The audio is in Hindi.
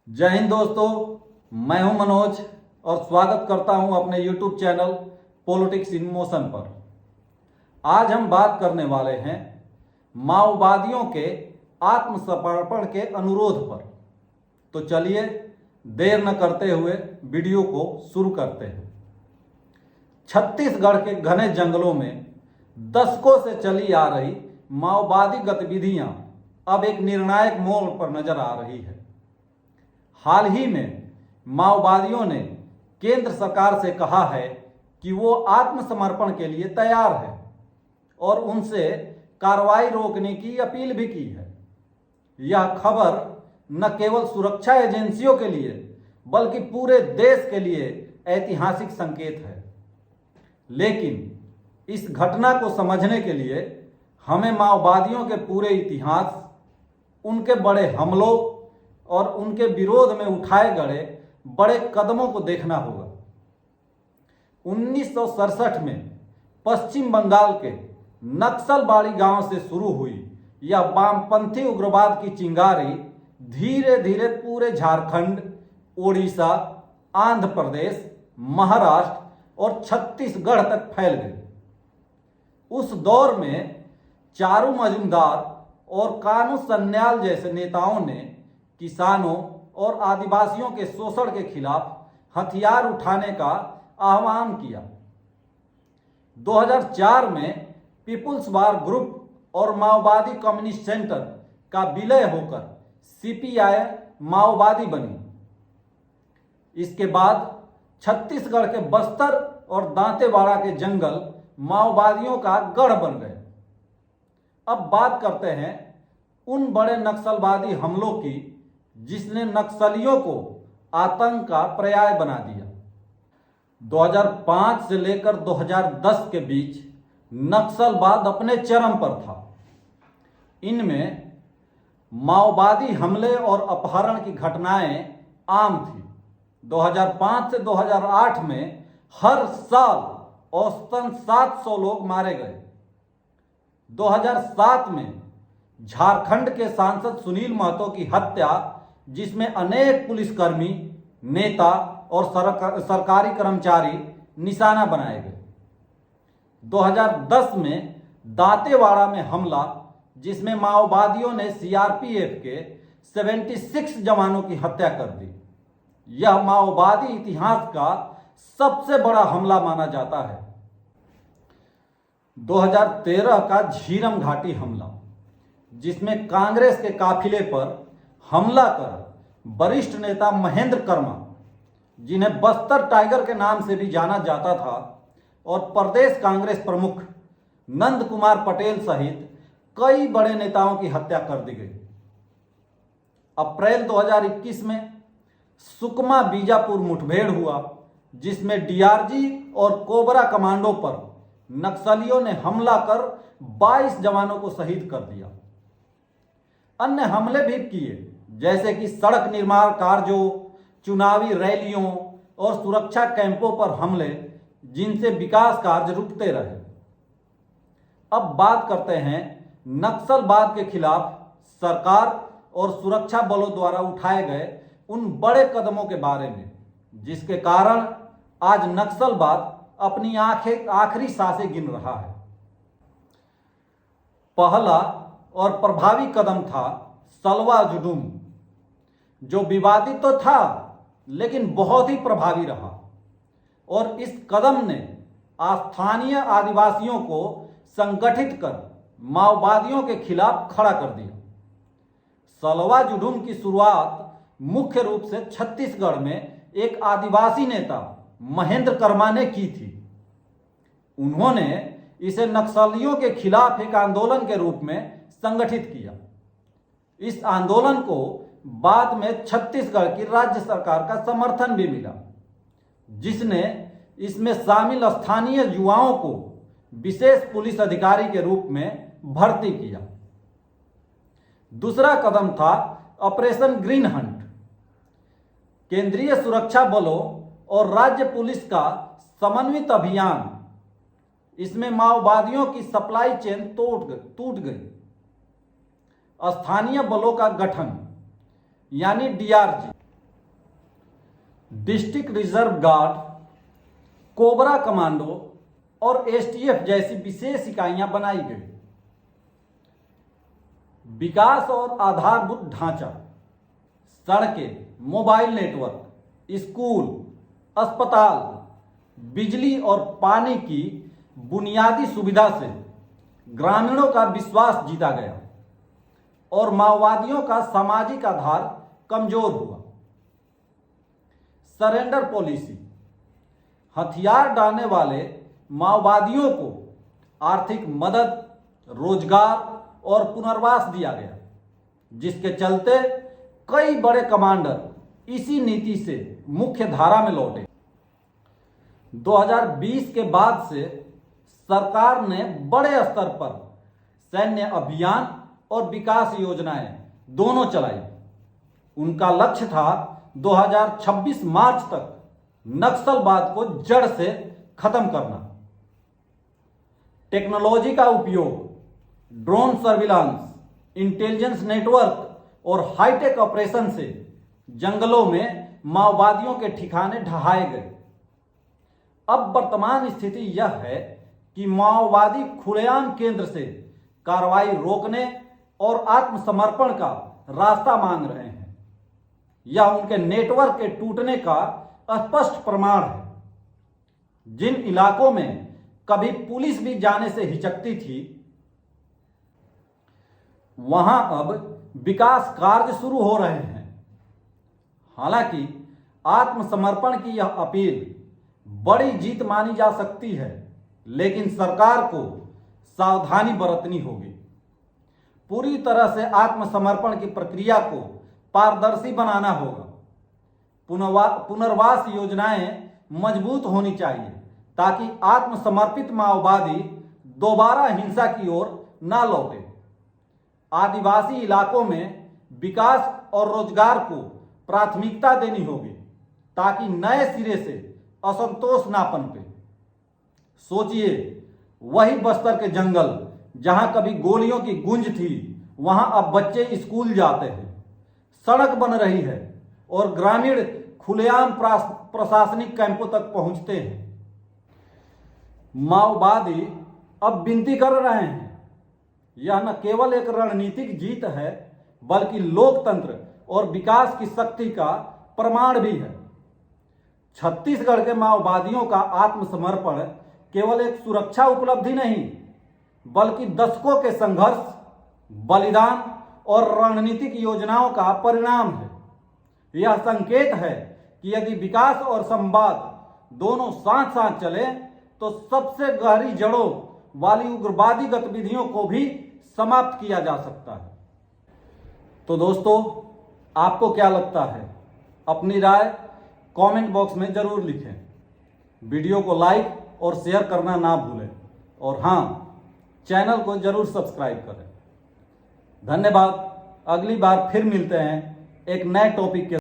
जय हिंद दोस्तों, मैं हूं मनोज और स्वागत करता हूं अपने YouTube channel politics in motion पर। आज हम बात करने वाले हैं माओवादियों के आत्मसमर्पण के अनुरोध पर। तो चलिए देर न करते हुए वीडियो को शुरू करते हैं। छत्तीसगढ़ के घने जंगलों में दशकों से चली आ रही माओवादी गतिविधियां अब एक निर्णायक मोड़ पर नजर आ रही है। हाल ही में माओवादियों ने केंद्र सरकार से कहा है कि वो आत्मसमर्पण के लिए तैयार है और उनसे कार्रवाई रोकने की अपील भी की है। यह खबर न केवल सुरक्षा एजेंसियों के लिए बल्कि पूरे देश के लिए ऐतिहासिक संकेत है। लेकिन इस घटना को समझने के लिए हमें माओवादियों के पूरे इतिहास, उनके बड़े हमलों और उनके विरोध में उठाए गए बड़े कदमों को देखना होगा। 1967 में पश्चिम बंगाल के नक्सलबाड़ी गांव से शुरू हुई यह वामपंथी उग्रवाद की चिंगारी धीरे धीरे पूरे झारखंड, ओडिशा, आंध्र प्रदेश, महाराष्ट्र और छत्तीसगढ़ तक फैल गई। उस दौर में चारू मजूमदार और कानू सन्याल जैसे नेताओं ने किसानों और आदिवासियों के शोषण के खिलाफ हथियार उठाने का आह्वान किया। 2004 में पीपुल्स वार ग्रुप और माओवादी कम्युनिस्ट सेंटर का विलय होकर सीपीआई माओवादी बनी। इसके बाद छत्तीसगढ़ के बस्तर और दांतेवाड़ा के जंगल माओवादियों का गढ़ बन गए। अब बात करते हैं उन बड़े नक्सलवादी हमलों की जिसने नक्सलियों को आतंक का पर्याय बना दिया। 2005 से लेकर 2010 के बीच नक्सलवाद अपने चरम पर था। इनमें माओवादी हमले और अपहरण की घटनाएं आम थी। 2005 से 2008 में हर साल औसतन 700 लोग मारे गए। 2007 में झारखंड के सांसद सुनील महतो की हत्या, जिसमें अनेक पुलिसकर्मी, नेता और सरकारी कर्मचारी निशाना बनाए गए। 2010 में दांतेवाड़ा में हमला, जिसमें माओवादियों ने सीआरपीएफ के 76 जवानों की हत्या कर दी। यह माओवादी इतिहास का सबसे बड़ा हमला माना जाता है। 2013 का झीरम घाटी हमला, जिसमें कांग्रेस के काफिले पर हमला कर वरिष्ठ नेता महेंद्र कर्मा, जिन्हें बस्तर टाइगर के नाम से भी जाना जाता था, और प्रदेश कांग्रेस प्रमुख नंद कुमार पटेल सहित कई बड़े नेताओं की हत्या कर दी गई। अप्रैल 2021 में सुकमा बीजापुर मुठभेड़ हुआ, जिसमें डीआरजी और कोबरा कमांडो पर नक्सलियों ने हमला कर 22 जवानों को शहीद कर दिया। अन्य हमले भी किए, जैसे कि सड़क निर्माण कार्यों, चुनावी रैलियों और सुरक्षा कैंपों पर हमले, जिनसे विकास कार्य रुकते रहे। अब बात करते हैं नक्सलवाद के खिलाफ सरकार और सुरक्षा बलों द्वारा उठाए गए उन बड़े कदमों के बारे में, जिसके कारण आज नक्सलवाद अपनी आखिरी सांसें गिन रहा है। पहला और प्रभावी कदम था सलवा जुडूम, जो विवादित तो था लेकिन बहुत ही प्रभावी रहा, और इस कदम ने स्थानीय आदिवासियों को संगठित कर माओवादियों के खिलाफ खड़ा कर दिया। सलवा जुडूम की शुरुआत मुख्य रूप से छत्तीसगढ़ में एक आदिवासी नेता महेंद्र कर्मा ने की थी। उन्होंने इसे नक्सलियों के खिलाफ एक आंदोलन के रूप में संगठित किया। इस आंदोलन को बाद में छत्तीसगढ़ की राज्य सरकार का समर्थन भी मिला, जिसने इसमें शामिल स्थानीय युवाओं को विशेष पुलिस अधिकारी के रूप में भर्ती किया। दूसरा कदम था ऑपरेशन ग्रीन हंट। केंद्रीय सुरक्षा बलों और राज्य पुलिस का समन्वित अभियान। इसमें माओवादियों की सप्लाई चेन टूट गई। स्थानीय बलों का गठन यानी DRG, district reserve guard, cobra commando और एसटीएफ जैसी विशेष इकाइयां बनाई गई। विकास और आधारभूत ढांचा, सड़कें, मोबाइल नेटवर्क, स्कूल, अस्पताल, बिजली और पानी की बुनियादी सुविधा से ग्रामीणों का विश्वास जीता गया और माओवादियों का सामाजिक आधार कमजोर हुआ। सरेंडर पॉलिसी, हथियार डालने वाले माओवादियों को आर्थिक मदद, रोजगार और पुनर्वास दिया गया, जिसके चलते कई बड़े कमांडर इसी नीति से मुख्य धारा में लौटे। 2020 के बाद से सरकार ने बड़े स्तर पर सैन्य अभियान और विकास योजनाएं दोनों चलाई। उनका लक्ष्य था 2026 मार्च तक नक्सलवाद को जड़ से खत्म करना। टेक्नोलॉजी का उपयोग, ड्रोन सर्विलांस, इंटेलिजेंस नेटवर्क और हाईटेक ऑपरेशन से जंगलों में माओवादियों के ठिकाने ढहाए गए। अब वर्तमान स्थिति यह है कि माओवादी खुलेआम केंद्र से कार्रवाई रोकने और आत्मसमर्पण का रास्ता मांग रहे हैं। यह उनके नेटवर्क के टूटने का स्पष्ट प्रमाण है। जिन इलाकों में कभी पुलिस भी जाने से हिचकती थी, वहां अब विकास कार्य शुरू हो रहे हैं। हालांकि आत्मसमर्पण की यह अपील बड़ी जीत मानी जा सकती है, लेकिन सरकार को सावधानी बरतनी होगी। पूरी तरह से आत्मसमर्पण की प्रक्रिया को पारदर्शी बनाना होगा। पुनर्वास योजनाएं मजबूत होनी चाहिए ताकि आत्मसमर्पित माओवादी दोबारा हिंसा की ओर ना लौटे। आदिवासी इलाकों में विकास और रोजगार को प्राथमिकता देनी होगी ताकि नए सिरे से असंतोष ना पनपे। सोचिए, वही बस्तर के जंगल जहां कभी गोलियों की गूंज थी, वहां अब बच्चे स्कूल जाते हैं, सड़क बन रही है और ग्रामीण खुलेआम प्रशासनिक कैंपों तक पहुंचते हैं। माओवादी अब विनती कर रहे हैं। यह न केवल एक रणनीतिक जीत है, बल्कि लोकतंत्र और विकास की शक्ति का प्रमाण भी है। छत्तीसगढ़ के माओवादियों का आत्मसमर्पण केवल एक सुरक्षा उपलब्धि नहीं, बल्कि दशकों के संघर्ष, बलिदान और रणनीतिक योजनाओं का परिणाम है। यह संकेत है कि यदि विकास और संवाद दोनों साथ साथ चले तो सबसे गहरी जड़ों वाली उग्रवादी गतिविधियों को भी समाप्त किया जा सकता है। तो दोस्तों, आपको क्या लगता है? अपनी राय कमेंट बॉक्स में जरूर लिखें। वीडियो को लाइक और शेयर करना ना भूलें और हाँ, चैनल को जरूर सब्सक्राइब करें। धन्यवाद। अगली बार फिर मिलते हैं एक नए टॉपिक के